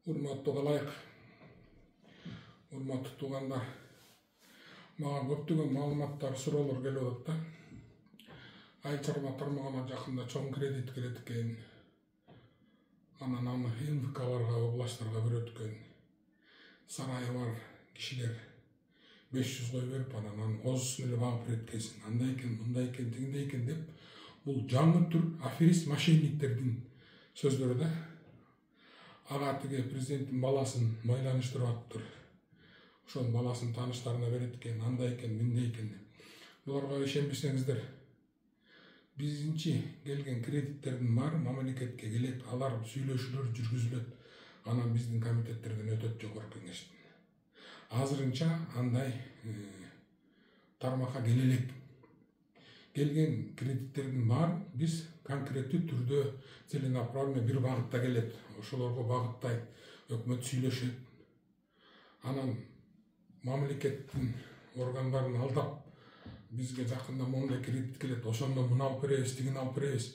Урматтуу калайык. Урматтуу туугандар. Мага көптөгөн маалыматтар, суроолор келип атат да. Айыл чарба тармагына жакында чоң кредит келет экен. Анан аны МВКларга, областтарга берет экен. Сарайы бар кишилер 500 кой берип, анан козусун эле багып берет экенсиң. Андай экен, мындай экен, тигиндей экен деп. Бул жаңы түр аферист мошенниктердин сөздөрү да. Ага тиги президенттин баласын байланыштырып атыптыр. Ошонун баласын тааныштарына берет экен, андай экен, мындай экен деп. Буларга ишенбесеңиздер, бизинчи келген кредиттердин баары мамлекетке келет, алар сүйлөшүүлөр жүргүзүлөт. Анан биздин комитеттерден өтөт жогорку кеңештен. Азырынча андай тармакка келе элек. Келген кредиттердин баары биз конкреттүү түрдө целенаправленно бир багытта келет. Ошолорго багыттайт, өкмөт сүйлөшөт. Анан мамлекеттин органдарын алдап, бизге жакында мондай кредит келет, ошондо муну алып беребиз, тигини алып беребиз.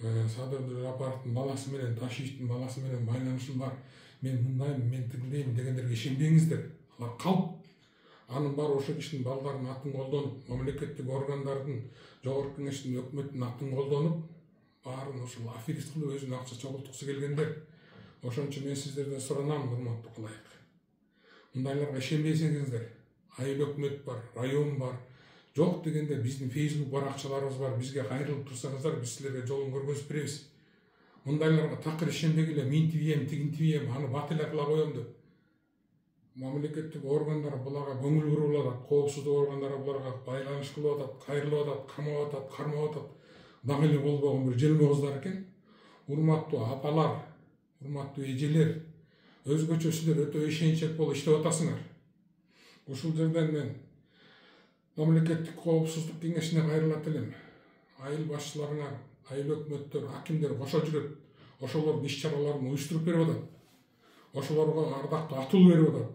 Садыр Жапаровдун баласы менен, Ташиевдин баласы менен байланышым бар. Мен мындаймын, мен тигиндеймин дегендерге ишенбеңиздер. Алар калп. Анын баары ошо кишинин балдардын атын колдонуп, мамлекеттик органдардын, жогорку кеңештин, өкмөттүн атын колдонуп, баарын ошол аферист кылып өзүнүн акча чогулткусу келгендер. Ошон үчүн мен сиздерден суранам, урматтуу калайык. Мындайларга ишенбесеңиздер, айыл өкмөт бар, район бар. Жок дегенде биздин Facebook баракчаларыбыз бар. Бизге кайрылып турсаңыздар, биз силерге жолун көргөзүп беребиз. Мындайларга такыр ишенбегиле, мен тибием, тигин тибием, аны бат эле кыла коем деп. Мамлекеттик органдар буларга көңүл буруп атат, коопсуздук органдары буларга байланыш кылып атат, кайрылып атат, камап атат, кармап атат. Дагы эле болбогон бир желме кыздар экен. Урматтуу апалар, урматтуу эжелер, өзгөчө силер өтө ишенчек болуп иштеп атасыңар. Ушул жерден мен мамлекеттик коопсуздук кеңешине кайрылат элем. Айыл башчыларына, айыл өкмөттөр, акимдер кошо жүрөт. Ошолордун иш-чараларын уюштуруп берип атат. Ошолорго ардактуу атыл берип атат.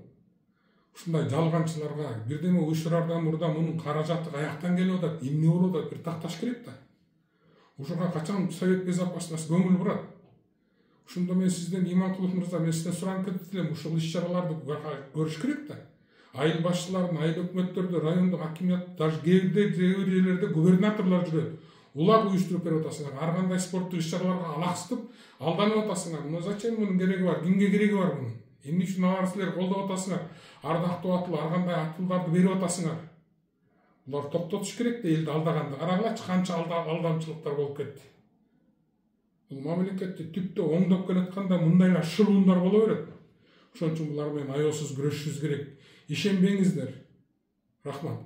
Ушундай жалганчыларга бирдеме уюштурардан мурда мунун каражаты каяктан келип атат, эмне болуп атат, бир такташ керек да. Ушуга качан Совет Безопасности көңүл бурат. Ушундо мен сизден Иманкулов мырза, мен сизден сурап кетип элем, ушул иш-чараларды көрүш керек да. Айыл башчыларын, айыл өкмөттөрдү, райондук акимият, даже кээ бир жерлерде губернаторлор жүрөт. Улар уюштуруп берип атасыңар. Ар кандай спорттук иш-чараларга алаксытып, алданып атасыңар. Мына зачем мунун кереги бар? Кимге кереги бар мунун? Эмне үчүн алар силер колдоп атасыңар? Ардактуу атыл, ар кандай атылдарды берип атасыңар. Булар токтотуш керек да, элди алдаганды. Карагылачы канча алдамчылыктар болуп кетти. Бул мамлекетти түптө оңдоп келатканда мындайлар шылуундар боло берет. Ошон үчүн булар менен аеосуз күрөшүшүбүз керек. Ишенбеңиздер. Рахмат.